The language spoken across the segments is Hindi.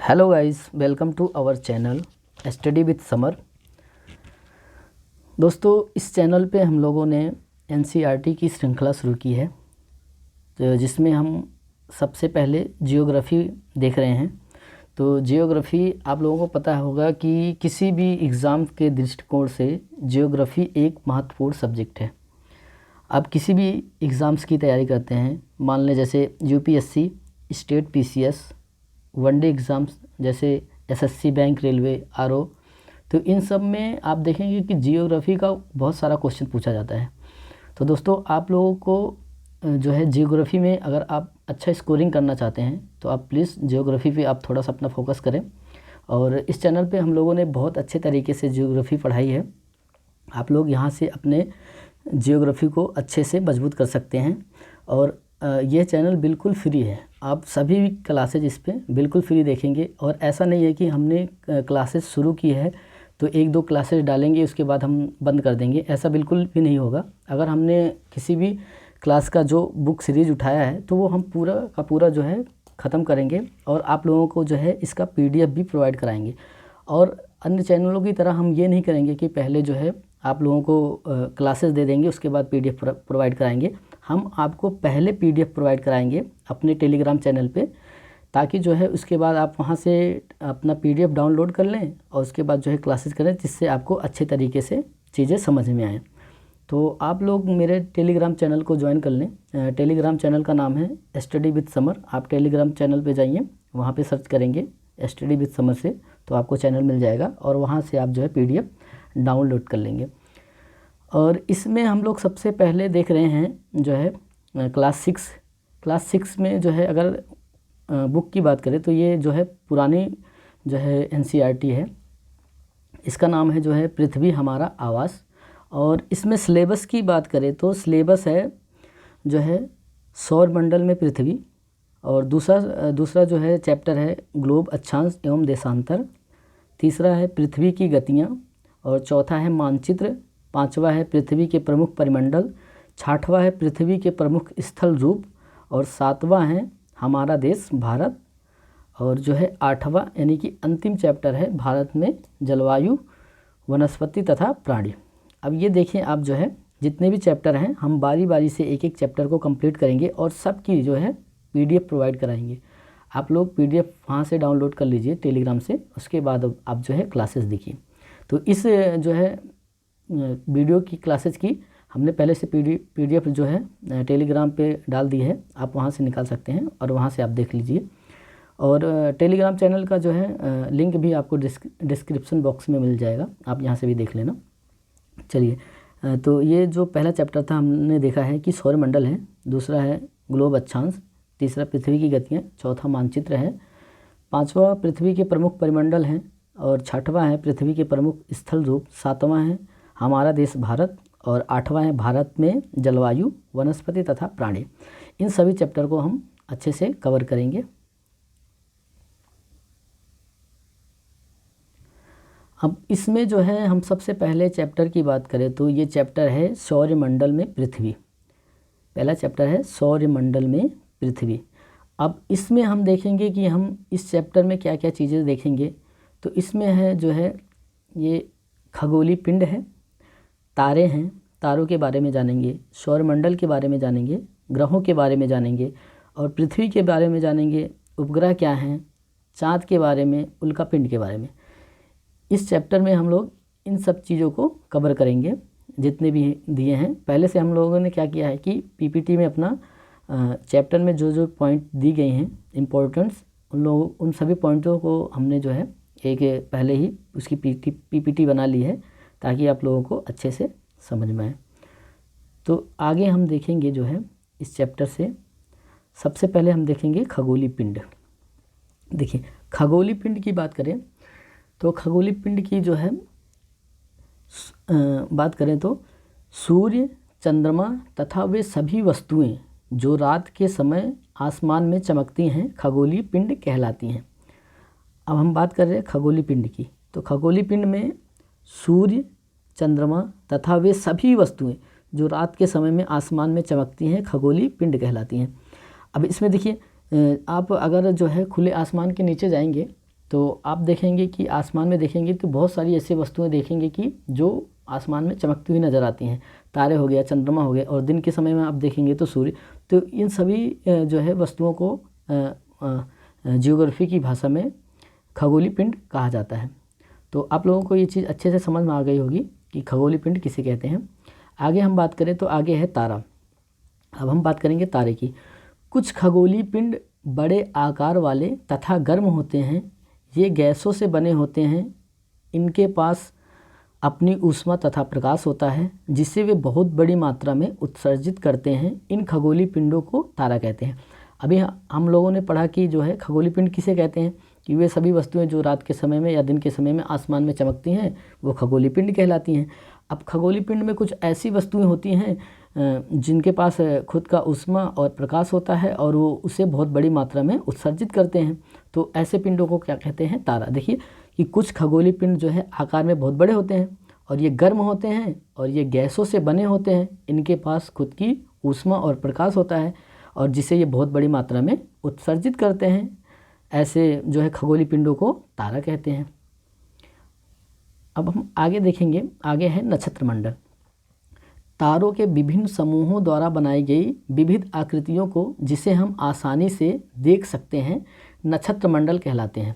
Hello guys, welcome to our channel study with Samar. दोस्तों, इस चैनल पे हम लोगों ने एनसीईआरटी की श्रृंखला शुरू की है, तो जिसमें हम सबसे पहले जियोग्राफी देख रहे हैं। तो जियोग्राफी आप लोगों को पता होगा कि किसी भी एग्ज़ाम के दृष्टिकोण से जियोग्राफी एक महत्वपूर्ण सब्जेक्ट है। आप किसी भी एग्ज़ाम्स की तैयारी करते हैं, मान लें जैसे UPSC, state PCS, one day exams जैसे एसएससी, बैंक, रेलवे, आरओ, तो इन सब में आप देखेंगे कि जियोग्राफी का बहुत सारा क्वेश्चन पूछा जाता है। तो दोस्तों, आप लोगों को जो है जियोग्राफी में अगर आप अच्छा स्कोरिंग करना चाहते हैं तो आप प्लीज़ जियोग्राफी पे आप थोड़ा सा अपना फोकस करें। और इस चैनल पे हम लोगों ने बहुत अच्छे तरीके से जियोग्राफी पढ़ाई है। आप लोग यहाँ से अपने जियोग्राफी को अच्छे से मजबूत कर सकते हैं। और यह चैनल बिल्कुल फ्री है, आप सभी क्लासेज इस पे बिल्कुल फ्री देखेंगे। और ऐसा नहीं है कि हमने क्लासेस शुरू की है तो एक दो क्लासेस डालेंगे उसके बाद हम बंद कर देंगे, ऐसा बिल्कुल भी नहीं होगा। अगर हमने किसी भी क्लास का जो बुक सीरीज़ उठाया है तो वो हम पूरा का पूरा जो है ख़त्म करेंगे और आप लोगों को जो है इसका पीडीएफ भी प्रोवाइड कराएंगे। और अन्य चैनलों की तरह हम ये नहीं करेंगे कि पहले जो है आप लोगों को क्लासेस दे देंगे उसके बाद पीडीएफ प्रोवाइड कराएंगे। हम आपको पहले पीडीएफ प्रोवाइड कराएंगे अपने टेलीग्राम चैनल पे, ताकि जो है उसके बाद आप वहाँ से अपना पीडीएफ डाउनलोड कर लें और उसके बाद जो है क्लासेस करें, जिससे आपको अच्छे तरीके से चीज़ें समझ में आएँ। तो आप लोग मेरे टेलीग्राम चैनल को ज्वाइन कर लें। टेलीग्राम चैनल का नाम है स्टडी विद समर। आप टेलीग्राम चैनल पे जाइए, वहाँ पे सर्च करेंगे स्टडी विद समर से तो आपको चैनल मिल जाएगा और वहाँ से आप जो है पीडीएफ डाउनलोड कर लेंगे। और इसमें हम लोग सबसे पहले देख रहे हैं जो है क्लास सिक्स में जो है अगर बुक की बात करें तो ये जो है पुरानी जो है एनसीईआरटी है। इसका नाम है जो है पृथ्वी हमारा आवास। और इसमें सिलेबस की बात करें तो सिलेबस है जो है सौरमंडल में पृथ्वी, और दूसरा जो है चैप्टर है ग्लोब अक्षांश एवं देशांतर, तीसरा है पृथ्वी की गतियाँ, और चौथा है मानचित्र, पांचवा है पृथ्वी के प्रमुख परिमंडल, छठवां है पृथ्वी के प्रमुख स्थल रूप, और सातवां है हमारा देश भारत, और जो है आठवां यानी कि अंतिम चैप्टर है भारत में जलवायु, वनस्पति तथा प्राणी। अब ये देखिए, आप जो है जितने भी चैप्टर हैं हम बारी बारी से एक एक चैप्टर को कंप्लीट करेंगे और सबकी जो है पीडीएफ प्रोवाइड कराएंगे। आप लोग पीडीएफ वहाँ से डाउनलोड कर लीजिए टेलीग्राम से, उसके बाद आप जो है क्लासेस देखिए। तो इस जो है वीडियो की क्लासेस की हमने पहले से पीडीएफ जो है टेलीग्राम पे डाल दी है, आप वहाँ से निकाल सकते हैं और वहाँ से आप देख लीजिए। और टेलीग्राम चैनल का जो है लिंक भी आपको डिस्क्रिप्शन बॉक्स में मिल जाएगा, आप यहाँ से भी देख लेना। चलिए, तो ये जो पहला चैप्टर था हमने देखा है कि सौरमंडल है, दूसरा है ग्लोब अक्षांश, तीसरा पृथ्वी की गतियाँ, चौथा मानचित्र है, पाँचवा पृथ्वी के प्रमुख परिमंडल हैं, और छठवां है पृथ्वी के प्रमुख स्थल रूप, सातवां है हमारा देश भारत, और आठवां है भारत में जलवायु, वनस्पति तथा प्राणी। इन सभी चैप्टर को हम अच्छे से कवर करेंगे। अब इसमें जो है हम सबसे पहले चैप्टर की बात करें तो ये चैप्टर है सौरमंडल में पृथ्वी। पहला चैप्टर है सौरमंडल में पृथ्वी। अब इसमें हम देखेंगे कि हम इस चैप्टर में क्या क्या चीज़ें देखेंगे। तो इसमें है जो है ये खगोलीय पिंड है, तारे हैं, तारों के बारे में जानेंगे, सौरमंडल के बारे में जानेंगे, ग्रहों के बारे में जानेंगे, और पृथ्वी के बारे में जानेंगे, उपग्रह क्या हैं, चाँद के बारे में, उल्कापिंड के बारे में। इस चैप्टर में हम लोग इन सब चीज़ों को कवर करेंगे जितने भी दिए हैं। पहले से हम लोगों ने क्या किया है कि पीपीटी में अपना चैप्टर में जो जो पॉइंट दी गई हैं इम्पोर्टेंट्स, उन सभी पॉइंटों को हमने जो है एक पहले ही उसकी पीपीटी बना ली है ताकि आप लोगों को अच्छे से समझ में आए। तो आगे हम देखेंगे जो है इस चैप्टर से सबसे पहले हम देखेंगे खगोलीय पिंड। देखिए, खगोलीय पिंड की बात करें तो खगोलीय पिंड की जो है बात करें तो सूर्य, चंद्रमा तथा वे सभी वस्तुएं जो रात के समय आसमान में चमकती हैं खगोलीय पिंड कहलाती हैं। अब हम बात कर रहे हैं खगोलीय पिंड की। तो खगोलीय पिंड में सूर्य, चंद्रमा तथा वे सभी वस्तुएं जो रात के समय में आसमान में चमकती हैं खगोलीय पिंड कहलाती हैं। अब इसमें देखिए, आप अगर जो है खुले आसमान के नीचे जाएंगे तो आप देखेंगे कि आसमान में देखेंगे तो बहुत सारी ऐसी वस्तुएं देखेंगे कि जो आसमान में चमकती हुई नज़र आती हैं। तारे हो गया, चंद्रमा हो गया, और दिन के समय में आप देखेंगे तो सूर्य। तो इन सभी जो है वस्तुओं को जियोग्राफी की भाषा में खगोलीय पिंड कहा जाता है। तो आप लोगों को ये चीज़ अच्छे से समझ में आ गई होगी कि खगोलीय पिंड किसे कहते हैं। आगे हम बात करें तो आगे है तारा। अब हम बात करेंगे तारे की। कुछ खगोलीय पिंड बड़े आकार वाले तथा गर्म होते हैं। ये गैसों से बने होते हैं। इनके पास अपनी ऊष्मा तथा प्रकाश होता है जिसे वे बहुत बड़ी मात्रा में उत्सर्जित करते हैं। इन खगोलीय पिंडों को तारा कहते हैं। अभी हम लोगों ने पढ़ा कि जो है खगोलीय पिंड किसे कहते हैं, कि वे सभी वस्तुएं जो रात के समय में या दिन के समय में आसमान में चमकती हैं वो खगोलीय पिंड कहलाती हैं। अब खगोलीय पिंड में कुछ ऐसी वस्तुएं होती हैं जिनके पास खुद का ऊष्मा और प्रकाश होता है और वो उसे बहुत बड़ी मात्रा में उत्सर्जित करते हैं। तो ऐसे पिंडों को क्या कहते हैं, तारा। देखिए कि कुछ खगोलीय पिंड जो है आकार में बहुत बड़े होते हैं और ये गर्म होते हैं और ये गैसों से बने होते हैं। इनके पास खुद की ऊष्मा और प्रकाश होता है और जिसे ये बहुत बड़ी मात्रा में उत्सर्जित करते हैं। ऐसे जो है खगोलीय पिंडों को तारा कहते हैं। अब हम आगे देखेंगे, आगे है नक्षत्र मंडल। तारों के विभिन्न समूहों द्वारा बनाई गई विविध आकृतियों को जिसे हम आसानी से देख सकते हैं नक्षत्र मंडल कहलाते हैं।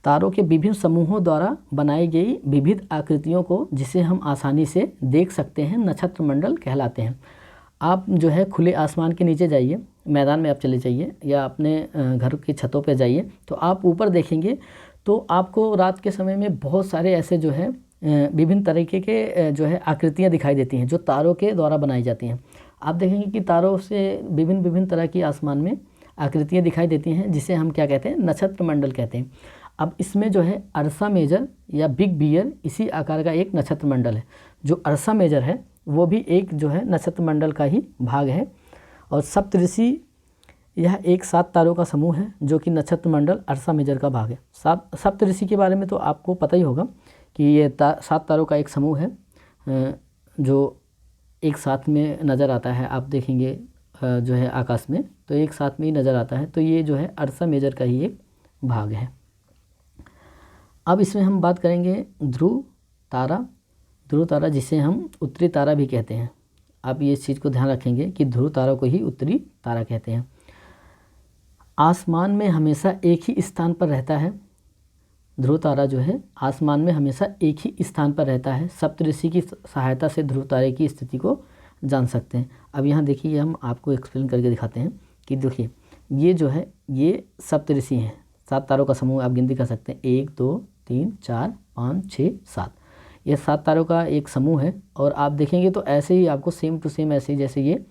तारों के विभिन्न समूहों द्वारा बनाई गई विविध आकृतियों को जिसे हम आसानी से देख सकते हैं नक्षत्र मंडल कहलाते हैं। आप जो है खुले आसमान के नीचे जाइए, मैदान में आप चले जाइए या अपने घर की छतों पे जाइए, तो आप ऊपर देखेंगे तो आपको रात के समय में बहुत सारे ऐसे जो है विभिन्न तरीके के जो है आकृतियाँ दिखाई देती हैं जो तारों के द्वारा बनाई जाती हैं। आप देखेंगे कि तारों से विभिन्न तरह की आसमान में आकृतियाँ दिखाई देती हैं जिसे हम क्या कहते हैं, नक्षत्र मंडल कहते हैं। अब इसमें जो है अर्सा मेजर या बिग बियर इसी आकार का एक नक्षत्र मंडल है। जो अर्सा मेजर है वो भी एक जो है नक्षत्र मंडल का ही भाग है। और सप्तऋषि यह एक 7 तारों का समूह है जो कि नक्षत्र मंडल अर्सा मेजर का भाग है। सप्तऋषि के बारे में तो आपको पता ही होगा कि ये 7 तारों का एक समूह है जो एक साथ में नज़र आता है। आप देखेंगे जो है आकाश में तो एक साथ में ही नज़र आता है। तो ये जो है अर्सा मेजर का ही एक भाग है। अब इसमें हम बात करेंगे ध्रुव तारा। ध्रुव तारा जिसे हम उत्तरी तारा भी कहते हैं। आप ये इस चीज़ को ध्यान रखेंगे कि ध्रुव तारा को ही उत्तरी तारा कहते हैं। आसमान में हमेशा एक ही स्थान पर रहता है। ध्रुव तारा जो है आसमान में हमेशा एक ही स्थान पर रहता है। सप्तऋषि की सहायता से ध्रुव तारे की स्थिति को जान सकते हैं। अब यहाँ देखिए हम आपको एक्सप्लेन करके दिखाते हैं कि देखिए ये जो है ये सप्तऋषि हैं। 7 तारों का समूह आप गिनती कर सकते हैं, 1 2 3 4 5 6 7। ये 7 तारों का एक समूह है। और आप देखेंगे तो ऐसे ही आपको सेम टू सेम ऐसे ही जैसे ये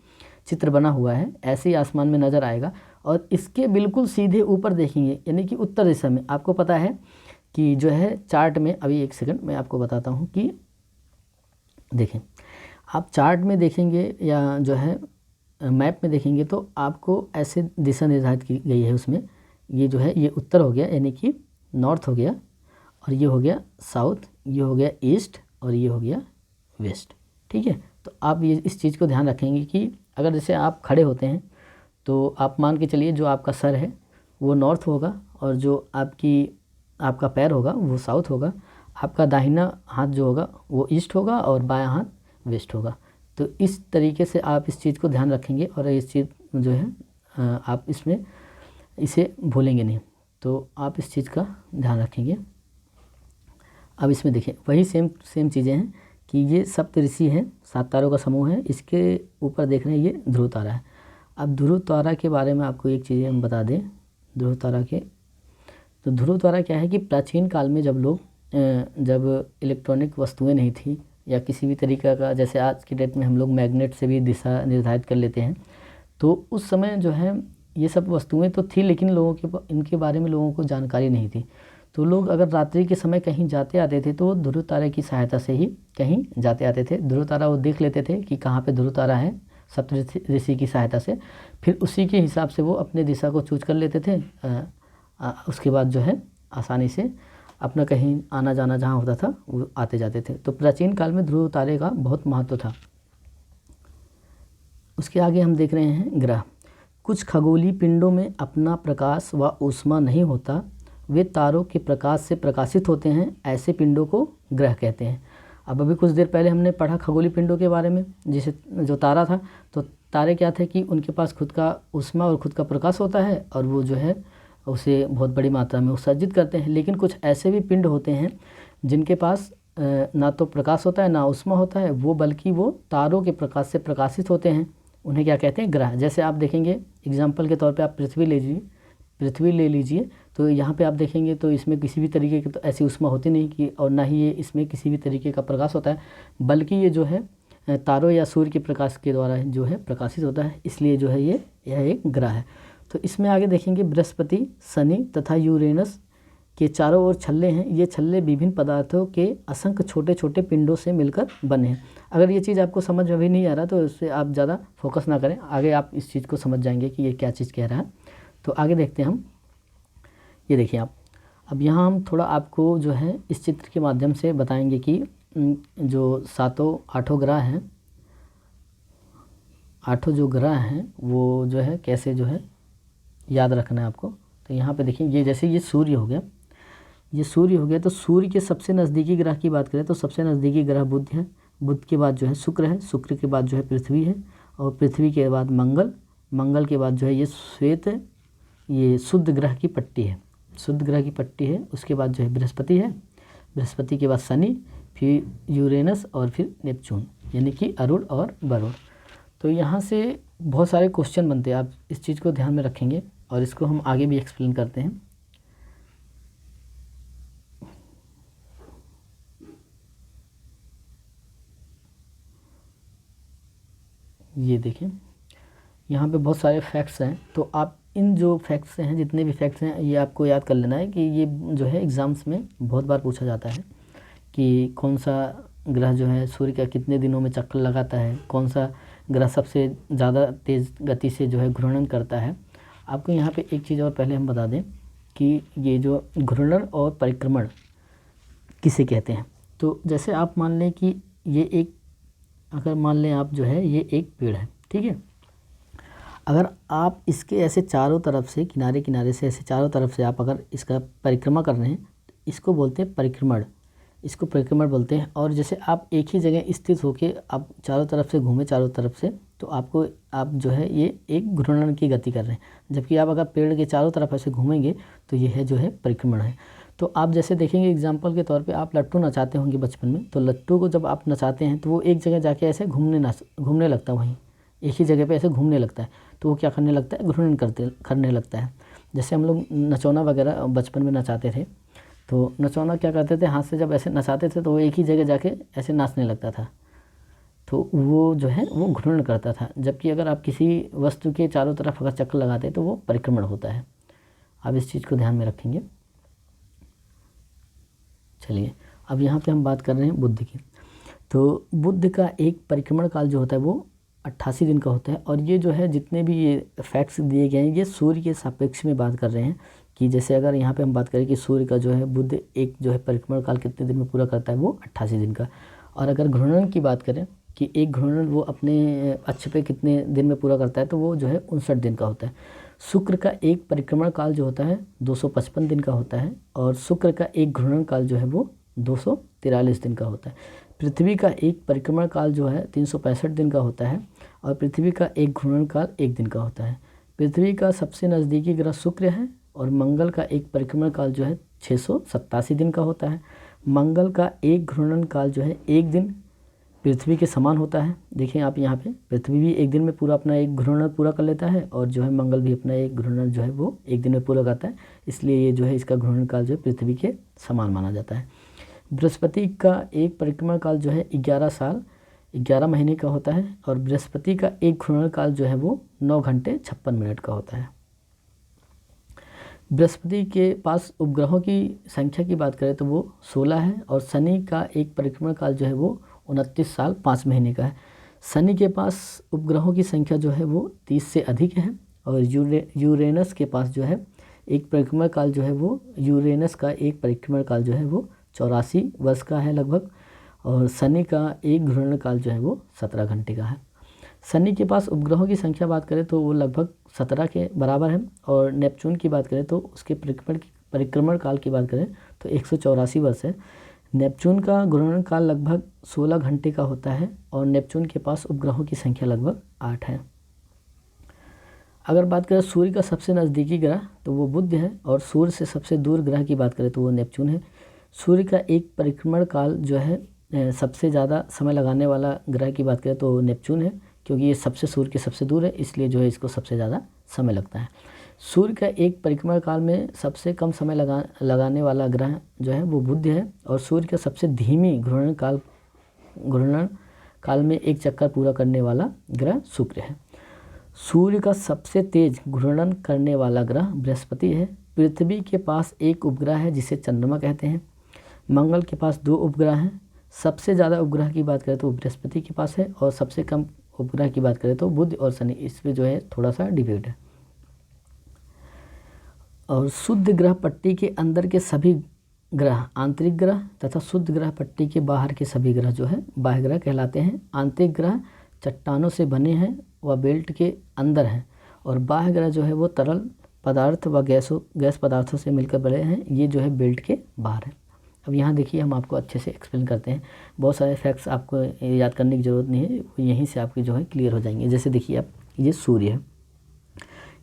चित्र बना हुआ है ऐसे ही आसमान में नज़र आएगा। और इसके बिल्कुल सीधे ऊपर देखेंगे यानी कि उत्तर दिशा में, आपको पता है कि जो है चार्ट में, अभी एक सेकंड मैं आपको बताता हूँ कि देखें आप चार्ट में देखेंगे या जो है मैप में देखेंगे तो आपको ऐसे दिशा निर्धारित की गई है। उसमें ये जो है ये उत्तर हो गया यानी कि नॉर्थ हो गया, और ये हो गया साउथ, ये हो गया ईस्ट और ये हो गया वेस्ट। ठीक है, तो आप ये इस चीज़ को ध्यान रखेंगे कि अगर जैसे आप खड़े होते हैं तो आप मान के चलिए जो आपका सर है वो नॉर्थ होगा और जो आपका पैर होगा वो साउथ होगा। आपका दाहिना हाथ जो होगा वो ईस्ट होगा और बायां हाथ वेस्ट होगा। तो इस तरीके से आप इस चीज़ को ध्यान रखेंगे और इस चीज़ जो है आप इसमें इसे भूलेंगे नहीं। तो आप इस चीज़ का ध्यान रखेंगे। अब इसमें देखिए वही सेम चीज़ें हैं कि ये सप्तऋषि हैं, 7 तारों का समूह है। इसके ऊपर देख रहे हैं ये ध्रुव तारा है। अब ध्रुव तारा के बारे में आपको एक चीज़ हम बता दें ध्रुव तारा के, तो ध्रुव तारा क्या है कि प्राचीन काल में जब इलेक्ट्रॉनिक वस्तुएं नहीं थी या किसी भी तरीक़े का, जैसे आज की डेट में हम लोग मैग्नेट से भी दिशा निर्धारित कर लेते हैं, तो उस समय जो है ये सब वस्तुएं तो थी लेकिन इनके बारे में लोगों को जानकारी नहीं थी। तो लोग अगर रात्रि के समय कहीं जाते आते थे तो ध्रुव तारे की सहायता से ही कहीं जाते आते थे। ध्रुव तारा वो देख लेते थे कि कहाँ पे ध्रुव तारा है सप्तऋषि की सहायता से, फिर उसी के हिसाब से वो अपने दिशा को चूज कर लेते थे। उसके बाद जो है आसानी से अपना कहीं आना जाना जहाँ होता था वो आते जाते थे। तो प्राचीन काल में ध्रुव तारे का बहुत महत्व था। उसके आगे हम देख रहे हैं ग्रह। कुछ खगोलीय पिंडों में अपना प्रकाश व ऊष्मा नहीं होता। वे तारों के प्रकाश से प्रकाशित होते हैं, ऐसे पिंडों को ग्रह कहते हैं। अब अभी कुछ देर पहले हमने पढ़ा खगोलीय पिंडों के बारे में, जिसे जो तारा था, तो तारे क्या थे कि उनके पास खुद का ऊष्मा और खुद का प्रकाश होता है और वो जो है उसे बहुत बड़ी मात्रा में उत्सर्जित करते हैं। लेकिन कुछ ऐसे भी पिंड होते हैं जिनके पास ना तो प्रकाश होता है ना ऊष्मा होता है, वो बल्कि वो तारों के प्रकाश से प्रकाशित होते हैं। उन्हें क्या कहते हैं? ग्रह। जैसे आप देखेंगे एग्जाम्पल के तौर पे आप पृथ्वी ले लीजिए, तो यहाँ पे आप देखेंगे तो इसमें किसी भी तरीके की तो ऐसी ऊष्मा होती नहीं कि, और ना ही ये इसमें किसी भी तरीके का प्रकाश होता है, बल्कि ये जो है तारों या सूर्य के प्रकाश के द्वारा जो है प्रकाशित होता है, इसलिए जो है यह एक ग्रह है। तो इसमें आगे देखेंगे बृहस्पति, शनि तथा यूरेनस के चारों ओर छल्ले हैं। ये छल्ले विभिन्न पदार्थों के असंख्य छोटे छोटे पिंडों से मिलकर बने हैं। अगर ये चीज़ आपको समझ में भी नहीं आ रहा तो इससे आप ज़्यादा फोकस ना करें, आगे आप इस चीज़ को समझ जाएंगे कि ये क्या चीज़ कह रहा है। तो आगे देखते हैं हम। ये देखिए आप, अब यहाँ हम थोड़ा आपको जो है इस चित्र के माध्यम से बताएंगे कि जो आठों ग्रह हैं, आठों जो ग्रह हैं वो जो है कैसे जो है याद रखना है आपको। तो यहाँ पे देखिए, ये जैसे ये सूर्य हो गया, तो सूर्य के सबसे नज़दीकी ग्रह की बात करें तो सबसे नज़दीकी ग्रह बुध है। बुध के बाद जो है शुक्र है, शुक्र के बाद जो है पृथ्वी है, और पृथ्वी के बाद मंगल के बाद जो है ये श्वेत, ये शुद्ध ग्रह की पट्टी है, उसके बाद जो है बृहस्पति है, बृहस्पति के बाद शनि, फिर यूरेनस और फिर नेपच्यून, यानी कि अरुण और वरुण। तो यहाँ से बहुत सारे क्वेश्चन बनते हैं, आप इस चीज़ को ध्यान में रखेंगे और इसको हम आगे भी एक्सप्लेन करते हैं। ये देखें, यहाँ पे बहुत सारे फैक्ट्स हैं, तो आप इन जो फैक्ट्स हैं, जितने भी फैक्ट्स हैं, ये आपको याद कर लेना है कि ये जो है एग्ज़ाम्स में बहुत बार पूछा जाता है कि कौन सा ग्रह जो है सूर्य का कितने दिनों में चक्कर लगाता है, कौन सा ग्रह सबसे ज़्यादा तेज़ गति से जो है घूर्णन करता है। आपको यहाँ पे एक चीज़ और पहले हम बता दें कि ये जो घूर्णन और परिक्रमण किसे कहते हैं। तो जैसे आप मान लें कि ये एक, अगर मान लें आप जो है ये एक पेड़ है, ठीक है, अगर आप इसके ऐसे चारों तरफ से किनारे से ऐसे चारों तरफ से आप अगर इसका परिक्रमा कर रहे हैं, इसको बोलते हैं परिक्रमण, इसको परिक्रमण बोलते हैं। और जैसे आप एक ही जगह स्थित होके आप चारों तरफ से घूमें चारों तरफ से, तो आप जो है ये एक घूर्णन की गति कर रहे हैं। जबकि आप अगर पेड़ के चारों तरफ ऐसे घूमेंगे तो यह जो है परिक्रमण है। तो आप जैसे देखेंगे एग्जाम्पल के तौर पे, आप लट्टू नचाते होंगे बचपन में, तो लट्टू को जब आप नचाते हैं तो वो एक जगह जाके ऐसे घूमने लगता है, वहीं एक ही जगह पे ऐसे घूमने लगता है, तो वो क्या करने लगता है? घूर्णन करने लगता है। जैसे हम लोग नचौना वगैरह बचपन में नचाते थे, तो नचौना क्या करते थे, हाथ से जब ऐसे नचाते थे तो वो एक ही जगह जाके ऐसे नाचने लगता था, तो वो जो है वो घूर्णन करता था। जबकि अगर आप किसी वस्तु के चारों तरफ अगर चक्कर लगाते हैं तो वो परिक्रमण होता है। आप इस चीज़ को ध्यान में रखेंगे। चलिए, अब यहाँ पे हम बात कर रहे हैं बुध की। तो बुध का एक परिक्रमण काल जो होता है वो 88 दिन का होता है। और ये जो है जितने भी ये फैक्ट्स दिए गए हैं ये सूर्य के सापेक्ष में बात कर रहे हैं कि जैसे अगर यहाँ पे हम बात करें कि सूर्य का जो है बुध एक जो है परिक्रमण काल कितने दिन में पूरा करता है, वो 88 दिन का। और अगर घूर्णन की बात करें कि एक घूर्णन वो अपने अक्ष पे कितने दिन में पूरा करता है, तो वो जो है 59 दिन का होता है। शुक्र का एक परिक्रमण काल जो होता है 255 दिन का होता है, और शुक्र का एक घूर्णन काल जो है वो 243 दिन का होता है। पृथ्वी का एक परिक्रमण काल जो है 365 दिन का होता है, और पृथ्वी का एक घूर्णन काल 1 दिन का होता है। पृथ्वी का सबसे नज़दीकी ग्रह शुक्र है, और मंगल का एक परिक्रमण काल जो है 687 दिन का होता है। मंगल का एक घूर्णन काल जो है 1 दिन पृथ्वी के समान होता है। देखिए आप यहाँ पे, पृथ्वी भी 1 दिन में पूरा अपना एक घूर्णन पूरा कर लेता है, और जो है मंगल भी अपना एक घूर्णन जो है वो 1 दिन में पूरा करता है, इसलिए ये जो है इसका घूर्णन काल जो है पृथ्वी के समान माना जाता है। बृहस्पति का एक परिक्रमण काल जो है 11 साल 11 महीने का होता है, और बृहस्पति का एक घूर्णन काल जो है वो 9 घंटे 56 मिनट का होता है। बृहस्पति के पास उपग्रहों की संख्या की बात करें तो वो 16 है, और शनि का एक परिक्रमण काल जो है वो 29 साल 5 महीने का है। शनि के पास उपग्रहों की संख्या जो है वो 30 से अधिक है, और यूरेनस के पास जो है एक परिक्रमण काल जो है वो, यूरेनस का एक परिक्रमण काल जो है वो 84 वर्ष का है लगभग, और शनि का एक घूर्णन काल जो है वो 17 घंटे का है। शनि के पास उपग्रहों की संख्या बात करें तो वो लगभग 17 के बराबर है, और नेपच्यून की बात करें तो उसके परिक्रमण काल की बात करें तो 184 वर्ष है। नेपच्यून का घूर्णन काल लगभग 16 घंटे का होता है और नेपच्यून के पास उपग्रहों की संख्या लगभग 8 है। अगर बात करें सूर्य का सबसे नज़दीकी ग्रह तो वो बुध है, और सूर्य से सबसे दूर ग्रह की बात करें तो वो नेपच्यून है। सूर्य का एक परिक्रमण काल जो है सबसे ज़्यादा समय लगाने वाला ग्रह की बात करें तो नेपच्यून है, क्योंकि ये सूर्य के सबसे दूर है, इसलिए जो है इसको सबसे ज़्यादा समय लगता है। सूर्य का एक परिक्रमण काल में सबसे कम समय लगाने वाला ग्रह जो है वो बुध है, और सूर्य का सबसे धीमी घूर्णन काल में एक चक्कर पूरा करने वाला ग्रह शुक्र है। सूर्य का सबसे तेज घूर्णन करने वाला ग्रह बृहस्पति है। पृथ्वी के पास एक उपग्रह है जिसे चंद्रमा कहते हैं। मंगल के पास 2 उपग्रह हैं। सबसे ज़्यादा उपग्रह की बात करें तो बृहस्पति के पास है, और सबसे कम उपग्रह की बात करें तो बुध और शनि, इसमें जो है थोड़ा सा डिबेट है। और शुद्ध ग्रह पट्टी के अंदर के सभी ग्रह आंतरिक ग्रह तथा शुद्ध ग्रह पट्टी के बाहर के सभी ग्रह जो है बाह्य ग्रह कहलाते हैं। आंतरिक ग्रह चट्टानों से बने हैं व बेल्ट के अंदर हैं, और बाह्य ग्रह जो है वो तरल पदार्थ व गैस पदार्थों से मिलकर बने हैं, ये जो है बेल्ट के बाहर है। अब यहाँ देखिए हम आपको अच्छे से एक्सप्लेन करते हैं। बहुत सारे फैक्ट्स आपको याद करने की ज़रूरत नहीं है, यहीं से आपके जो है क्लियर हो जाएंगे। जैसे देखिए आप, ये सूर्य है,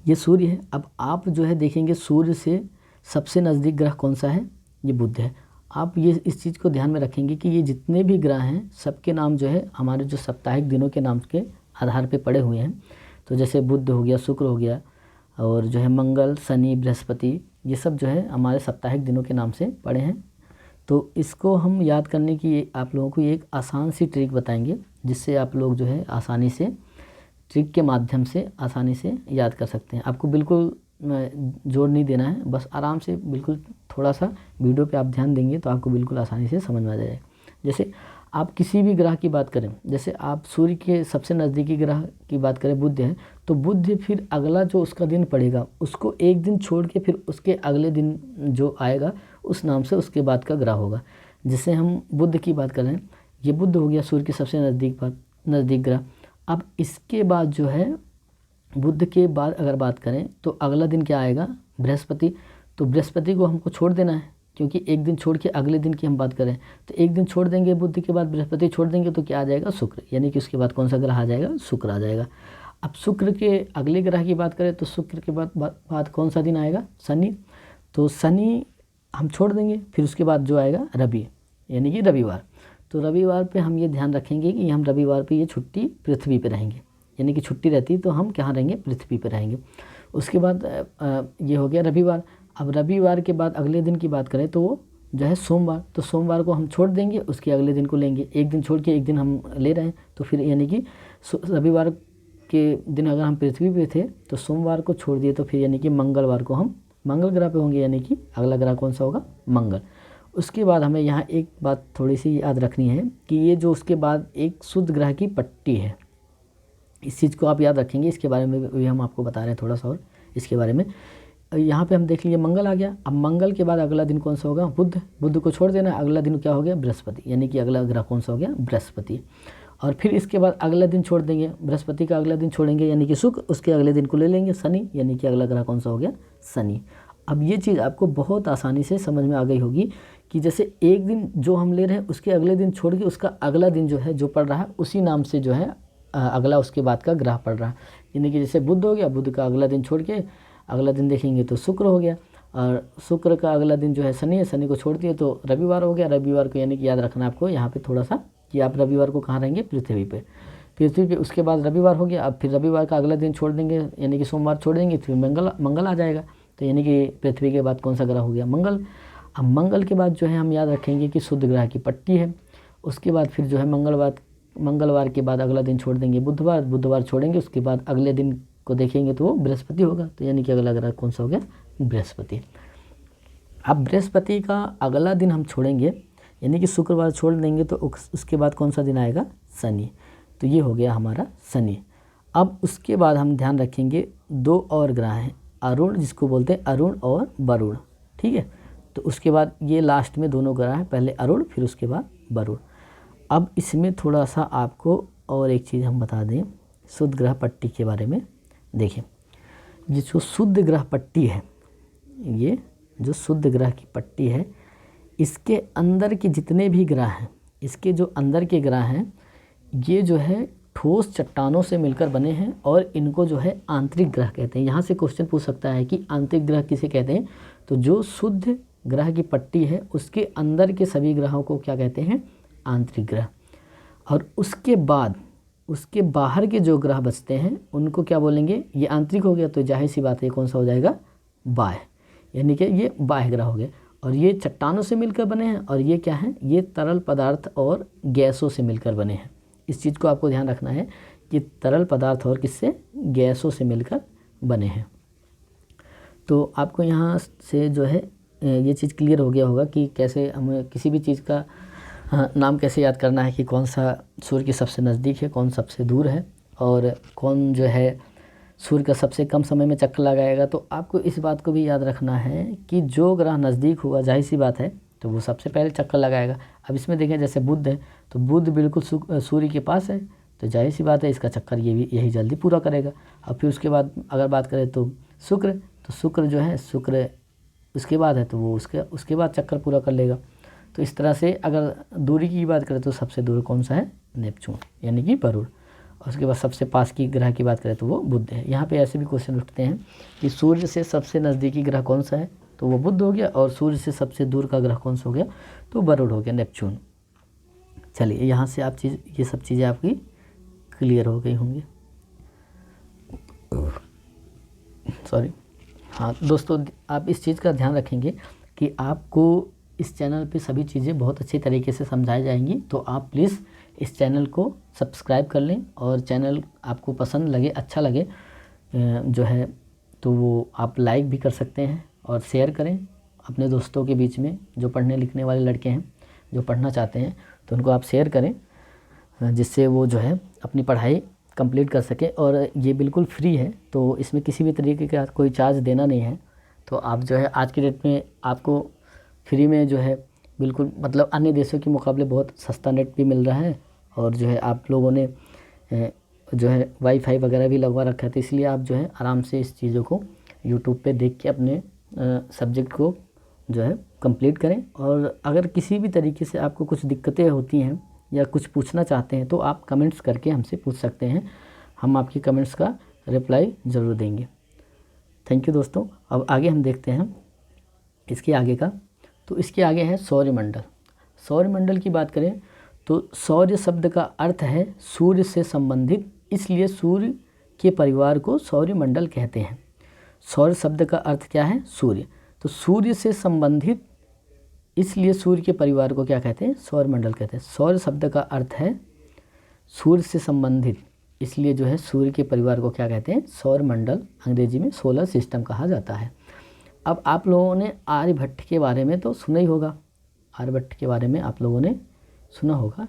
ये सूर्य है। अब आप जो है देखेंगे सूर्य से सबसे नज़दीक ग्रह कौन सा है, ये बुध है। आप ये इस चीज़ को ध्यान में रखेंगे कि ये जितने भी ग्रह हैं सबके नाम जो है हमारे जो साप्ताहिक दिनों के नाम के आधार पे पड़े हुए हैं। तो जैसे बुध हो गया, शुक्र हो गया, और जो है मंगल, शनि, बृहस्पति, ये सब जो है हमारे साप्ताहिक दिनों के नाम से पड़े हैं। तो इसको हम याद करने की आप लोगों को एक आसान सी ट्रिक बताएंगे, जिससे आप लोग जो है आसानी से ट्रिक के माध्यम से आसानी से याद कर सकते हैं। आपको बिल्कुल जोर नहीं देना है, बस आराम से बिल्कुल थोड़ा सा वीडियो पे आप ध्यान देंगे तो आपको बिल्कुल आसानी से समझ में आ जाएगा। जैसे आप किसी भी ग्रह की बात करें, जैसे आप सूर्य के सबसे नज़दीकी ग्रह की बात करें बुध है, तो बुध फिर अगला जो उसका दिन पड़ेगा उसको एक दिन छोड़ के फिर उसके अगले दिन जो आएगा उस नाम से उसके बाद का ग्रह होगा। जैसे हम बुध की बात करें, ये बुध हो गया सूर्य के सबसे नज़दीक ग्रह। अब इसके बाद जो है बुध के बाद अगर बात करें तो अगला दिन क्या आएगा, बृहस्पति। तो बृहस्पति को हमको छोड़ देना है, क्योंकि एक दिन छोड़ के अगले दिन की हम बात करें तो एक दिन छोड़ देंगे, बुध के बाद बृहस्पति छोड़ देंगे तो क्या आ जाएगा, शुक्र। यानी कि उसके बाद कौन सा ग्रह आ जाएगा, शुक्र आ जाएगा। अब शुक्र के अगले ग्रह की बात करें तो शुक्र के बाद कौन सा दिन आएगा, शनि। तो शनि हम छोड़ देंगे, फिर उसके बाद जो आएगा रवि, यानी कि रविवार। तो रविवार पे हम ये ध्यान रखेंगे कि हम रविवार पे ये छुट्टी पृथ्वी पे रहेंगे, यानी कि छुट्टी रहती तो हम कहाँ रहेंगे, पृथ्वी पे रहेंगे। उसके बाद ये हो गया रविवार। अब रविवार के बाद अगले दिन की बात करें तो वो जो है सोमवार। तो सोमवार को हम छोड़ देंगे, उसके अगले दिन को लेंगे। एक दिन छोड़ के एक दिन हम ले रहे हैं, तो फिर यानी कि रविवार के दिन अगर हम पृथ्वी पे थे तो सोमवार को छोड़ दिए तो फिर यानी कि मंगलवार को हम मंगल ग्रह पे होंगे, यानी कि अगला ग्रह कौन सा होगा, मंगल। उसके बाद हमें यहाँ एक बात थोड़ी सी याद रखनी है कि ये जो उसके बाद एक शुद्ध ग्रह की पट्टी है, इस चीज़ को आप याद रखेंगे। इसके बारे में भी हम आपको बता रहे हैं थोड़ा सा और इसके बारे में। यहाँ पे हम देख लीजिए मंगल आ गया। अब मंगल के बाद अगला दिन कौन सा होगा, बुध को छोड़ देना, अगला दिन क्या हो गया, बृहस्पति, यानी कि अगला ग्रह कौन सा हो गया, बृहस्पति। और फिर इसके बाद अगला दिन छोड़ देंगे, बृहस्पति का अगला दिन छोड़ेंगे यानी कि शुक्र, उसके अगले दिन को ले लेंगे शनि, यानी कि अगला ग्रह कौन सा हो गया, शनि। अब ये चीज़ आपको बहुत आसानी से समझ में आ गई होगी कि जैसे एक दिन जो हम ले रहे हैं उसके अगले दिन छोड़ के उसका अगला दिन जो है जो पड़ रहा है उसी नाम से जो है अगला उसके बाद का ग्रह पड़ रहा है। यानी कि जैसे बुध हो गया, बुध का अगला दिन छोड़ के अगला दिन देखेंगे तो शुक्र हो गया, और शुक्र का अगला दिन जो है शनि है, शनि को छोड़ दिए तो रविवार हो गया। रविवार को यानी कि याद रखना आपको यहाँ पे थोड़ा सा कि आप रविवार को कहाँ रहेंगे, पृथ्वी पे। उसके बाद रविवार हो गया। अब फिर रविवार का अगला दिन छोड़ देंगे, यानी कि सोमवार छोड़ देंगे, फिर मंगल आ जाएगा। तो यानी कि पृथ्वी के बाद कौन सा ग्रह हो गया, मंगल। अब मंगल के बाद जो है हम याद रखेंगे कि शुद्ध ग्रह की पट्टी है। उसके बाद फिर जो है मंगलवार के बाद अगला दिन छोड़ देंगे बुधवार छोड़ेंगे, उसके बाद अगले दिन को देखेंगे तो वो बृहस्पति होगा। तो यानी कि अगला ग्रह कौन सा हो गया, बृहस्पति। अब बृहस्पति का अगला दिन हम छोड़ेंगे, यानी कि शुक्रवार छोड़ देंगे तो उसके बाद कौन सा दिन आएगा, शनि। तो ये हो गया हमारा शनि। अब उसके बाद हम ध्यान रखेंगे 2 और ग्रह हैं, अरुण, जिसको बोलते हैं अरुण और वरुण, ठीक है। तो उसके बाद ये लास्ट में दोनों ग्रह हैं, पहले अरुण फिर उसके बाद वरुण। अब इसमें थोड़ा सा आपको और एक चीज़ हम बता दें शुद्ध ग्रह पट्टी के बारे में। देखिए ये जो शुद्ध ग्रह पट्टी है, ये जो शुद्ध ग्रह की पट्टी है, इसके अंदर के जितने भी ग्रह हैं, इसके जो अंदर के ग्रह हैं, ये जो है ठोस चट्टानों से मिलकर बने हैं और इनको जो है आंतरिक ग्रह कहते हैं। यहाँ से क्वेश्चन पूछ सकता है कि आंतरिक ग्रह किसे कहते हैं, तो जो शुद्ध ग्रह की पट्टी है उसके अंदर के सभी ग्रहों को क्या कहते हैं, आंतरिक ग्रह। और उसके बाद उसके बाहर के जो ग्रह बचते हैं उनको क्या बोलेंगे, ये आंतरिक हो गया तो जाहिर सी बात है कौन सा हो जाएगा, बाह्य, यानी कि ये बाह्य ग्रह हो गए। और ये चट्टानों से मिलकर बने हैं और ये क्या है, ये तरल पदार्थ और गैसों से मिलकर बने हैं। इस चीज़ को आपको ध्यान रखना है कि तरल पदार्थ और किससे, गैसों से मिलकर बने हैं। तो आपको यहाँ से जो है ये चीज़ क्लियर हो गया होगा कि कैसे हमें किसी भी चीज़ का नाम कैसे याद करना है, कि कौन सा सूर्य के सबसे नज़दीक है, कौन सबसे दूर है, और कौन जो है सूर्य का सबसे कम समय में चक्कर लगाएगा। तो आपको इस बात को भी याद रखना है कि जो ग्रह नज़दीक होगा, जाहिर सी बात है, तो वो सबसे पहले चक्कर लगाएगा। अब इसमें देखें जैसे बुध है, तो बुध बिल्कुल सूर्य के पास है, तो जाहिर सी बात है इसका चक्कर ये भी यही जल्दी पूरा करेगा। और फिर उसके बाद अगर बात करें तो शुक्र, तो शुक्र जो है, शुक्र उसके बाद है तो वो उसके बाद चक्कर पूरा कर लेगा। तो इस तरह से अगर दूरी की बात करें तो सबसे दूर कौन सा है, नेपच्यून, यानी कि वरुण। और उसके बाद सबसे पास की ग्रह की बात करें तो वो बुध है। यहाँ पे ऐसे भी क्वेश्चन उठते हैं कि सूर्य से सबसे नज़दीकी ग्रह कौन सा है, तो वो बुध हो गया, और सूर्य से सबसे दूर का ग्रह कौन सा हो गया, तो वरुण हो गया, नेपच्यून। चलिए यहाँ से आप ये सब चीज़ें आपकी क्लियर हो गई होंगी। सॉरी, हाँ दोस्तों, आप इस चीज़ का ध्यान रखेंगे कि आपको इस चैनल पे सभी चीज़ें बहुत अच्छे तरीके से समझाई जाएंगी। तो आप प्लीज़ इस चैनल को सब्सक्राइब कर लें, और चैनल आपको पसंद लगे, अच्छा लगे जो है, तो वो आप लाइक भी कर सकते हैं और शेयर करें अपने दोस्तों के बीच में। जो पढ़ने लिखने वाले लड़के हैं, जो पढ़ना चाहते हैं, तो उनको आप शेयर करें, जिससे वो जो है अपनी पढ़ाई कंप्लीट कर सके। और ये बिल्कुल फ्री है, तो इसमें किसी भी तरीके का कोई चार्ज देना नहीं है। तो आप जो है आज की डेट में आपको फ्री में जो है बिल्कुल, मतलब अन्य देशों के मुकाबले बहुत सस्ता नेट भी मिल रहा है। और जो है आप लोगों ने जो है वाईफाई वगैरह भी लगवा रखा है, तो इसलिए आप जो है आराम से इस चीज़ों को यूट्यूब पे देख के अपने सब्जेक्ट को जो है कंप्लीट करें। और अगर किसी भी तरीके से आपको कुछ दिक्कतें होती हैं या कुछ पूछना चाहते हैं, तो आप कमेंट्स करके हमसे पूछ सकते हैं, हम आपकी कमेंट्स का रिप्लाई ज़रूर देंगे। थैंक यू दोस्तों। अब आगे हम देखते हैं इसके आगे का। तो इसके आगे है सौरमंडल। सौरमंडल की बात करें तो सौर्य शब्द का अर्थ है सूर्य से संबंधित, इसलिए सूर्य के परिवार को सौरमंडल कहते हैं। सौर शब्द का अर्थ क्या है, सूर्य। तो सूर्य से संबंधित, इसलिए सूर्य के परिवार को क्या कहते हैं, सौरमंडल कहते हैं। सौर शब्द का अर्थ है सूर्य से संबंधित, इसलिए जो है सूर्य के परिवार को क्या कहते हैं, सौरमंडल, अंग्रेजी में सोलर सिस्टम कहा जाता है। अब आप लोगों ने आर्यभट्ट के बारे में तो सुना ही होगा, आर्यभट्ट के बारे में आप लोगों ने सुना होगा।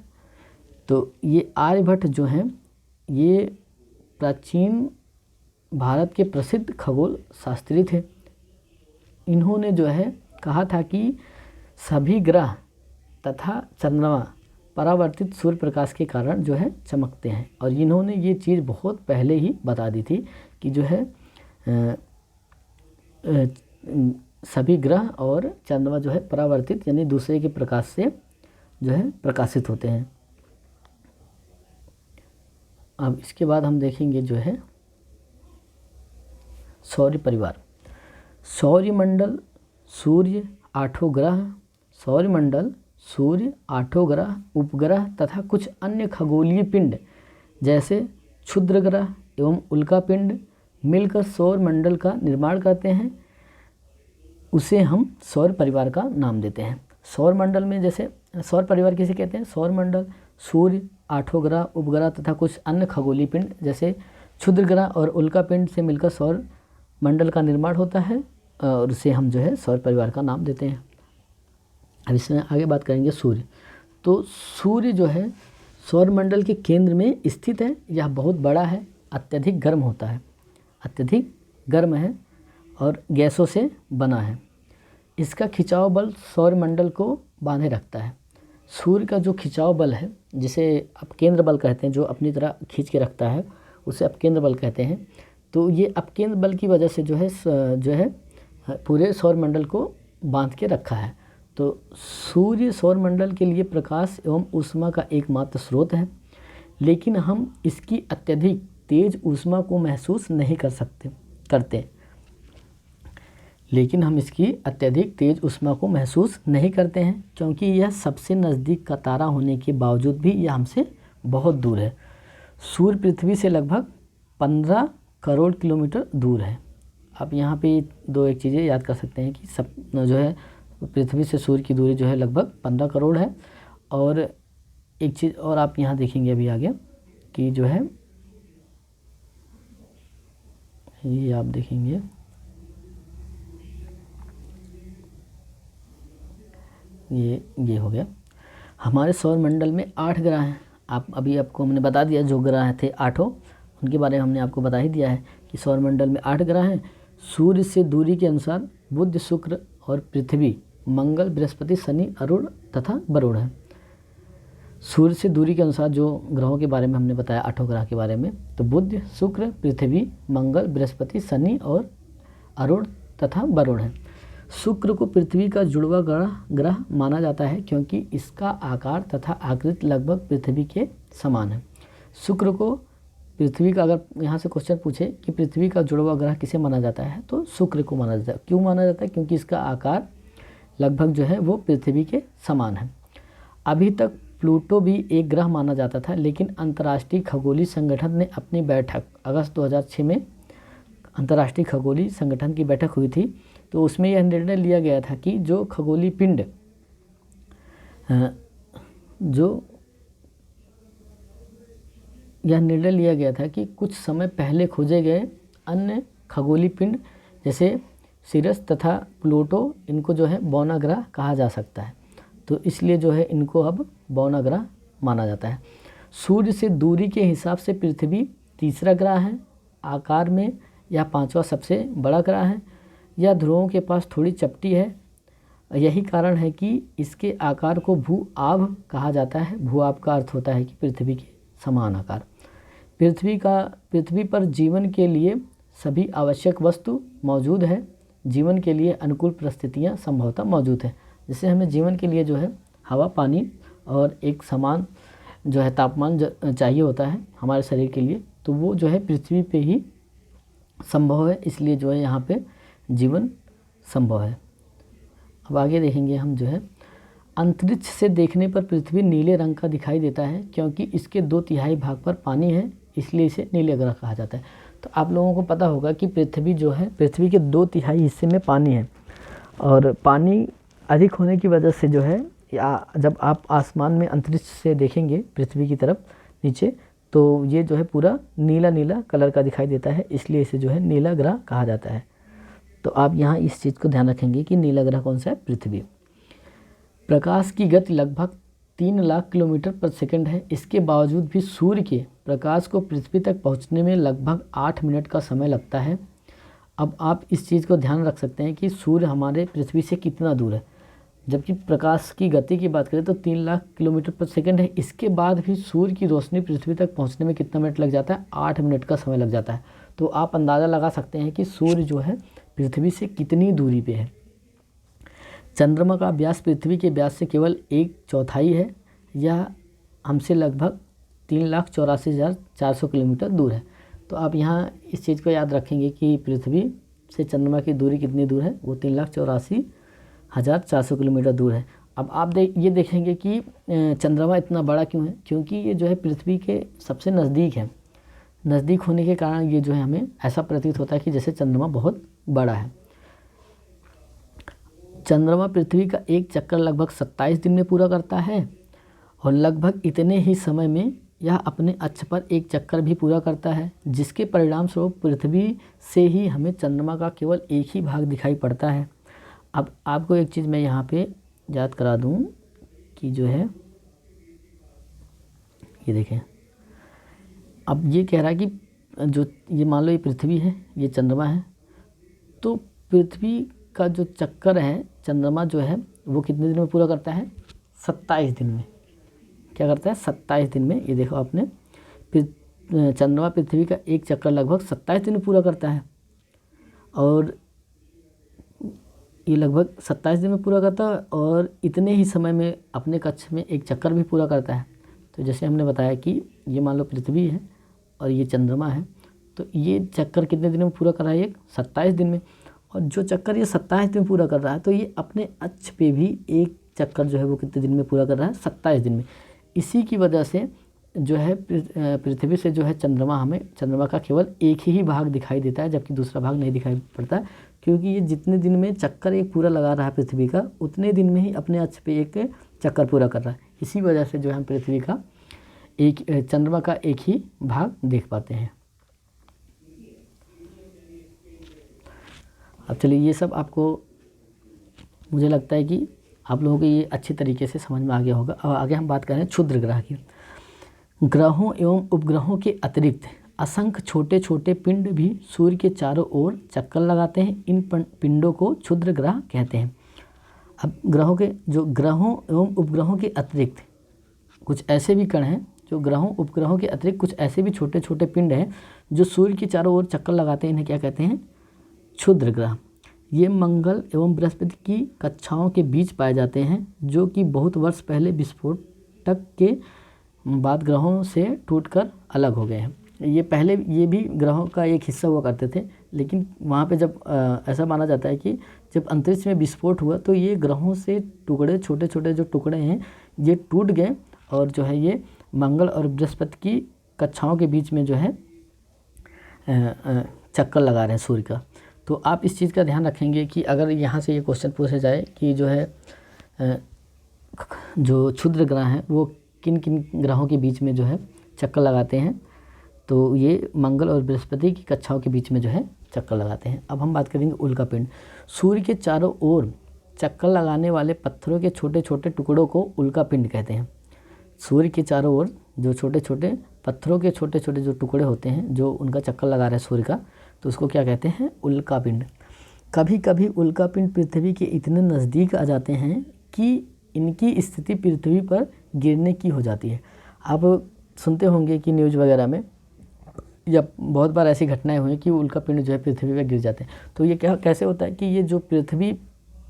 तो ये आर्यभट्ट जो हैं, ये प्राचीन भारत के प्रसिद्ध खगोल शास्त्री थे। इन्होंने जो है कहा था कि सभी ग्रह तथा चंद्रमा परावर्तित सूर्य प्रकाश के कारण जो है चमकते हैं। और इन्होंने ये चीज़ बहुत पहले ही बता दी थी कि जो है सभी ग्रह और चंद्रमा जो है परावर्तित, यानी दूसरे के प्रकाश से जो है प्रकाशित होते हैं। अब इसके बाद हम देखेंगे जो है सौर्य परिवार। सौर्यमंडल सूर्य, आठों ग्रह, सौरमंडल सूर्य, आठों ग्रह, उपग्रह तथा कुछ अन्य खगोलीय पिंड जैसे क्षुद्र ग्रह एवं उल्का पिंड मिलकर सौरमंडल का निर्माण करते हैं। उसे हम सौर परिवार का नाम देते हैं। सौरमंडल में जैसे सौर परिवार किसे कहते हैं, सौरमंडल सूर्य, आठों ग्रह, उपग्रह तथा कुछ अन्य खगोलीय पिंड जैसे क्षुद्र ग्रह और उल्का पिंड से मिलकर सौर मंडल का निर्माण होता है, और उसे हम जो है सौर परिवार का नाम देते हैं। अब इसमें आगे बात करेंगे सूर्य। तो सूर्य जो है सौरमंडल के केंद्र में स्थित है। यह बहुत बड़ा है, अत्यधिक गर्म होता है, अत्यधिक गर्म है और गैसों से बना है। इसका खिंचाव बल सौरमंडल को बांधे रखता है। सूर्य का जो खिंचाव बल है, जिसे अपकेंद्र बल कहते हैं, जो अपनी तरह खींच के रखता है, उसे अपकेंद्र बल कहते हैं। तो ये अपकेंद्र बल की वजह से जो है पूरे सौरमंडल को बांध के रखा है। तो सूर्य सौरमंडल के लिए प्रकाश एवं ऊष्मा का एकमात्र स्रोत है, लेकिन हम इसकी अत्यधिक तेज ऊष्मा को महसूस नहीं करते। लेकिन हम इसकी अत्यधिक तेज ऊष्मा को महसूस नहीं करते हैं, क्योंकि यह सबसे नज़दीक का तारा होने के बावजूद भी यह हमसे बहुत दूर है। सूर्य पृथ्वी से लगभग 15 करोड़ किलोमीटर दूर है। आप यहाँ पे एक चीज़ें याद कर सकते हैं कि सब जो है पृथ्वी से सूर्य की दूरी जो है लगभग 15 करोड़ है। और एक चीज़ और आप यहाँ देखेंगे अभी आगे कि जो है ये आप देखेंगे ये हो गया। हमारे सौरमंडल में 8 ग्रह हैं। आपको हमने बता दिया, जो ग्रह थे 8 उनके बारे में हमने आपको बता ही दिया है कि सौरमंडल में 8 ग्रह हैं। सूर्य से दूरी के अनुसार बुध, शुक्र और पृथ्वी, मंगल, बृहस्पति, शनि, अरुण तथा वरुण है। सूर्य से दूरी के अनुसार जो ग्रहों के बारे में हमने बताया 8 ग्रह के बारे में, तो बुध, शुक्र, पृथ्वी, मंगल, बृहस्पति, शनि और अरुण तथा वरुण है। शुक्र को पृथ्वी का जुड़वा ग्रह माना जाता है, क्योंकि इसका आकार तथा आकृति लगभग पृथ्वी के समान है। शुक्र को पृथ्वी का, अगर यहाँ से क्वेश्चन पूछे कि पृथ्वी का जुड़वा ग्रह किसे माना जाता है, तो शुक्र को माना जाता है। क्यों माना जाता है? क्योंकि इसका आकार लगभग जो है वो पृथ्वी के समान है। अभी तक प्लूटो भी एक ग्रह माना जाता था, लेकिन अंतर्राष्ट्रीय खगोलीय संगठन ने अपनी बैठक अगस्त 2006 में अंतर्राष्ट्रीय खगोलीय संगठन की बैठक हुई थी, तो उसमें यह निर्णय लिया गया था कि जो खगोलीय पिंड यह निर्णय लिया गया था कि कुछ समय पहले खोजे गए अन्य खगोलीय पिंड जैसे सिरस तथा प्लूटो, इनको जो है बौना ग्रह कहा जा सकता है। तो इसलिए जो है इनको अब बौना ग्रह माना जाता है। सूर्य से दूरी के हिसाब से पृथ्वी तीसरा ग्रह है। आकार में यह 5वां सबसे बड़ा ग्रह है। यह ध्रुवों के पास थोड़ी चपटी है। यही कारण है कि इसके आकार को भू आभ कहा जाता है। भू आभ का अर्थ होता है कि पृथ्वी के समान आकार। पृथ्वी पर जीवन के लिए सभी आवश्यक वस्तु मौजूद है। जीवन के लिए अनुकूल परिस्थितियाँ संभवतः मौजूद है। जैसे हमें जीवन के लिए जो है हवा, पानी और एक समान जो है तापमान चाहिए होता है हमारे शरीर के लिए, तो वो जो है पृथ्वी पे ही संभव है। इसलिए जो है यहाँ पे जीवन संभव है। अब आगे देखेंगे हम जो है अंतरिक्ष से देखने पर पृथ्वी नीले रंग का दिखाई देता है, क्योंकि इसके 2/3 भाग पर पानी है, इसलिए इसे नीले ग्रह कहा जाता है। तो आप लोगों को पता होगा कि पृथ्वी जो है, पृथ्वी के 2/3 हिस्से में पानी है, और पानी अधिक होने की वजह से जो है जब आप आसमान में अंतरिक्ष से देखेंगे पृथ्वी की तरफ नीचे, तो ये जो है पूरा नीला नीला कलर का दिखाई देता है, इसलिए इसे जो है नीला ग्रह कहा जाता है। तो आप यहाँ इस चीज़ को ध्यान रखेंगे कि नीला ग्रह कौन सा है? पृथ्वी। प्रकाश की गति लगभग 3 लाख किलोमीटर पर सेकंड है। इसके बावजूद भी सूर्य के प्रकाश को पृथ्वी तक पहुँचने में लगभग 8 मिनट का समय लगता है। अब आप इस चीज़ को ध्यान रख सकते हैं कि सूर्य हमारे पृथ्वी से कितना दूर है। जबकि प्रकाश की गति की बात करें तो 3 लाख किलोमीटर पर सेकंड है। इसके बाद भी सूर्य की रोशनी पृथ्वी तक पहुंचने में कितना मिनट लग जाता है? 8 मिनट का समय लग जाता है। तो आप अंदाज़ा लगा सकते हैं कि सूर्य जो है पृथ्वी से कितनी दूरी पे है। चंद्रमा का व्यास पृथ्वी के व्यास से केवल 1/4 है। यह हमसे लगभग 3,84,400 किलोमीटर दूर है। तो आप यहाँ इस चीज़ को याद रखेंगे कि पृथ्वी से चंद्रमा की दूरी कितनी दूर है? वो 3,84,400 किलोमीटर दूर है। अब आप ये देखेंगे कि चंद्रमा इतना बड़ा क्यों है? क्योंकि ये जो है पृथ्वी के सबसे नज़दीक है। नज़दीक होने के कारण ये जो है हमें ऐसा प्रतीत होता है कि जैसे चंद्रमा बहुत बड़ा है। चंद्रमा पृथ्वी का एक चक्कर लगभग 27 दिन में पूरा करता है, और लगभग इतने ही समय में यह अपने अक्ष पर एक चक्कर भी पूरा करता है, जिसके परिणाम स्वरूप पृथ्वी से ही हमें चंद्रमा का केवल एक ही भाग दिखाई पड़ता है। अब आपको एक चीज़ मैं यहाँ पे याद करा दूँ कि जो है ये देखें, अब ये कह रहा है कि जो ये मान लो ये पृथ्वी है, ये चंद्रमा है, तो पृथ्वी का जो चक्कर है चंद्रमा जो है वो कितने दिन में पूरा करता है? 27 दिन में। क्या करता है? 27 दिन में। ये देखो आपने, चंद्रमा पृथ्वी का एक चक्कर लगभग 27 दिन में पूरा करता है, और ये लगभग 27 दिन में पूरा करता है और इतने ही समय में अपने कक्ष में एक चक्कर भी पूरा करता है। तो जैसे हमने बताया कि ये मान लो पृथ्वी है और ये चंद्रमा है, तो ये चक्कर कितने दिन में पूरा कर रहा है? ये 27 दिन में। और जो चक्कर ये 27 दिन में पूरा कर रहा है, तो ये अपने अक्ष पे भी एक चक्कर जो है वो कितने दिन में पूरा कर रहा है? 27 दिन में। इसी की वजह से जो है पृथ्वी से जो है चंद्रमा का केवल एक ही भाग दिखाई देता है, जबकि दूसरा भाग नहीं दिखाई पड़ता, क्योंकि ये जितने दिन में चक्कर एक पूरा लगा रहा है पृथ्वी का, उतने दिन में ही अपने अक्ष पे एक चक्कर पूरा कर रहा है। इसी वजह से जो है हम पृथ्वी का चंद्रमा का एक ही भाग देख पाते हैं। अब चलिए, ये सब आपको मुझे लगता है कि आप लोगों को ये अच्छी तरीके से समझ में आ गया होगा। अब आगे हम बात करें क्षुद्र ग्रह की। ग्रहों एवं उपग्रहों के अतिरिक्त असंख्य छोटे छोटे पिंड भी सूर्य के चारों ओर चक्कर लगाते हैं। इन पिंडों को क्षुद्र ग्रह कहते हैं। अब ग्रहों एवं उपग्रहों के अतिरिक्त कुछ ऐसे भी कण हैं, जो ग्रहों उपग्रहों के अतिरिक्त कुछ ऐसे भी छोटे छोटे पिंड हैं जो सूर्य के चारों ओर चक्कर लगाते हैं। इन्हें क्या कहते हैं? क्षुद्र ग्रह। ये मंगल एवं बृहस्पति की कक्षाओं के बीच पाए जाते हैं, जो कि बहुत वर्ष पहले विस्फोटक के बाद ग्रहों से टूटकर अलग हो गए हैं। ये पहले ये भी ग्रहों का एक हिस्सा हुआ करते थे, लेकिन वहाँ पे जब ऐसा माना जाता है कि जब अंतरिक्ष में विस्फोट हुआ तो ये ग्रहों से टुकड़े, छोटे छोटे जो टुकड़े हैं, ये टूट गए और जो है ये मंगल और बृहस्पति की कक्षाओं के बीच में जो है चक्कर लगा रहे हैं सूर्य का। तो आप इस चीज़ का ध्यान रखेंगे कि अगर यहाँ से ये क्वेश्चन पूछा जाए कि जो है जो क्षुद्र ग्रह हैं वो किन किन ग्रहों के बीच में जो है चक्कर लगाते हैं, तो ये मंगल और बृहस्पति की कक्षाओं के बीच में जो है चक्कर लगाते हैं। अब हम बात करेंगे उल्कापिंड। सूर्य के चारों ओर चक्कर लगाने वाले पत्थरों के छोटे छोटे टुकड़ों को उल्कापिंड कहते हैं। सूर्य के चारों ओर जो छोटे छोटे पत्थरों के छोटे छोटे जो टुकड़े होते हैं, जो उनका चक्कर लगा रहे हैं सूर्य का, तो उसको क्या कहते हैं? उल्कापिंड। कभी कभी उल्कापिंड पृथ्वी के इतने नज़दीक आ जाते हैं कि इनकी स्थिति पृथ्वी पर गिरने की हो जाती है। आप सुनते होंगे कि न्यूज़ वगैरह में या बहुत बार ऐसी घटनाएं हुई कि उल्कापिंड जो है पृथ्वी पर गिर जाते हैं। तो ये क्या कैसे होता है कि ये जो पृथ्वी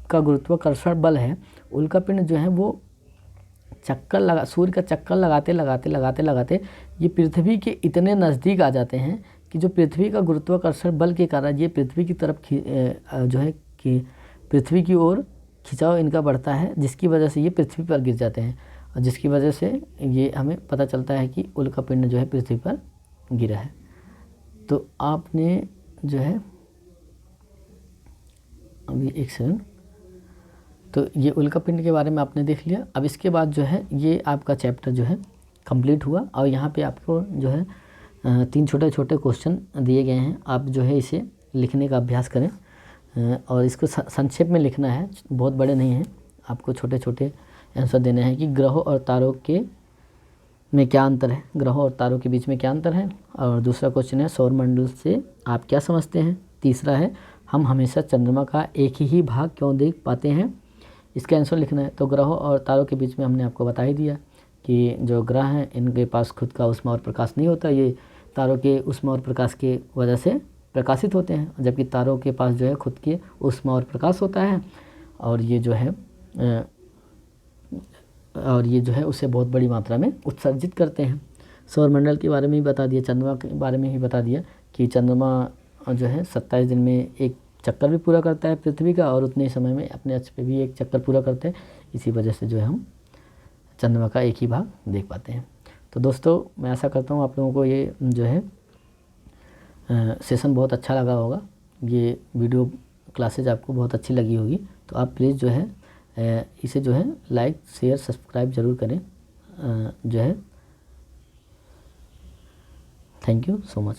का गुरुत्वाकर्षण बल है, उल्कापिंड जो है वो सूर्य का चक्कर लगाते ये पृथ्वी के इतने नज़दीक आ जाते हैं कि जो पृथ्वी का गुरुत्वाकर्षण बल के कारण ये पृथ्वी की तरफ जो है कि पृथ्वी की ओर खिंचाव इनका बढ़ता है, जिसकी वजह से ये पृथ्वी पर गिर जाते हैं और जिसकी वजह से ये हमें पता चलता है कि उल्कापिंड जो है पृथ्वी पर गिरा है। तो आपने जो है अभी एक सेकंड, तो ये उल्कापिंड के बारे में आपने देख लिया। अब इसके बाद जो है ये आपका चैप्टर जो है कंप्लीट हुआ और यहाँ पे आपको जो है 3 छोटे छोटे क्वेश्चन दिए गए हैं। आप जो है इसे लिखने का अभ्यास करें और इसको संक्षेप में लिखना है, बहुत बड़े नहीं हैं। आपको छोटे छोटे आंसर देने हैं कि ग्रहों और तारों के में क्या अंतर है, ग्रहों और तारों के बीच में क्या अंतर है। और दूसरा क्वेश्चन है सौरमंडल से आप क्या समझते हैं। तीसरा है हम हमेशा चंद्रमा का एक ही भाग क्यों देख पाते हैं, इसका आंसर लिखना है। तो ग्रहों और तारों के बीच में हमने आपको बता ही दिया कि जो ग्रह हैं इनके पास खुद का ऊष्मा और प्रकाश नहीं होता, ये तारों के ऊष्मा और प्रकाश की वजह से प्रकाशित होते हैं, जबकि तारों के पास जो है खुद के ऊष्मा और प्रकाश होता है और ये जो है उसे बहुत बड़ी मात्रा में उत्सर्जित करते हैं। सौरमंडल के बारे में भी बता दिया, चंद्रमा के बारे में ही बता दिया कि चंद्रमा जो है 27 दिन में एक चक्कर भी पूरा करता है पृथ्वी का और उतने ही समय में अपने अक्ष पे भी एक चक्कर पूरा करते हैं। इसी वजह से जो है हम चंद्रमा का एक ही भाग देख पाते हैं। तो दोस्तों, मैं आशा करता हूँ आप लोगों को ये जो है सेशन बहुत अच्छा लगा होगा। ये वीडियो क्लासेज आपको बहुत अच्छी लगी होगी। तो आप प्लीज़ जो है इसे जो है लाइक शेयर सब्सक्राइब ज़रूर करें जो है। Thank you so much.